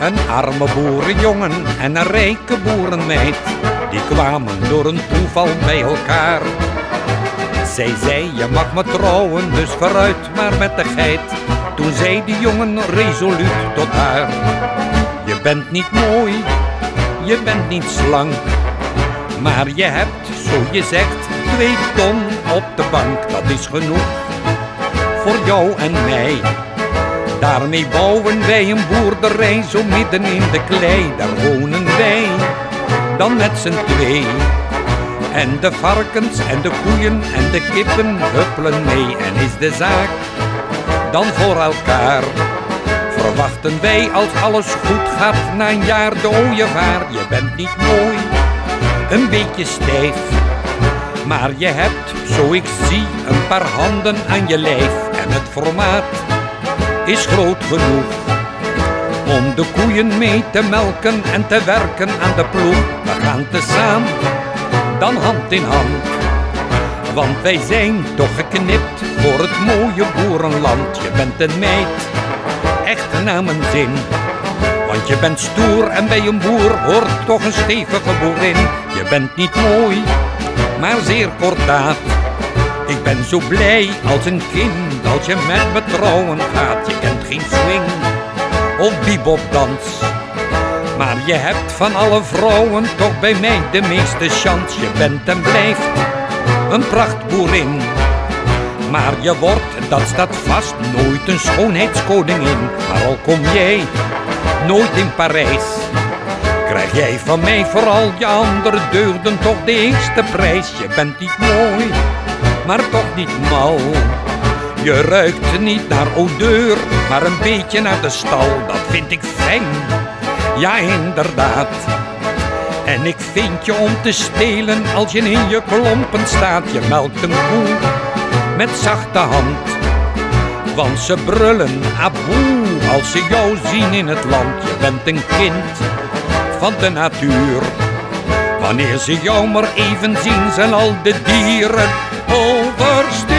Een arme boerenjongen en een rijke boerenmeid, die kwamen door een toeval bij elkaar. Zij zei, je mag me trouwen, dus vooruit maar met de geit. Toen zei de jongen resoluut tot haar: je bent niet mooi, je bent niet slank, maar je hebt, zo je zegt, 2 ton op de bank. Dat is genoeg voor jou en mij. Daarmee bouwen wij een boerderij zo midden in de klei. Daar wonen wij dan met z'n 2. En de varkens en de koeien en de kippen huppelen mee. En is de zaak dan voor elkaar, verwachten wij als alles goed gaat na een jaar de ooievaar. Je bent niet mooi, een beetje stijf, maar je hebt, zo ik zie, een paar handen aan je lijf. En het formaat is groot genoeg om de koeien mee te melken en te werken aan de ploeg. We gaan tezamen dan hand in hand, want wij zijn toch geknipt voor het mooie boerenland. Je bent een meid, echt naar mijn zin, want je bent stoer en bij een boer hoort toch een stevige boerin. Je bent niet mooi, maar zeer kordaat. Ik ben zo blij als een kind als je met me trouwen gaat. Je kent geen swing of bebopdans, maar je hebt van alle vrouwen toch bij mij de meeste chance. Je bent en blijft een prachtboerin, maar je wordt, dat staat vast, nooit een schoonheidskoningin. Maar al kom jij nooit in Parijs, krijg jij van mij vooral je andere deugden toch de eerste prijs. Je bent niet mooi, maar toch niet mal. Je ruikt niet naar odeur, maar een beetje naar de stal. Dat vind ik fijn, ja inderdaad. En ik vind je om te stelen als je in je klompen staat. Je melkt een koe met zachte hand, want ze brullen aboe als ze jou zien in het land. Je bent een kind van de natuur, wanneer ze jou maar even zien zijn al de dieren overstuur.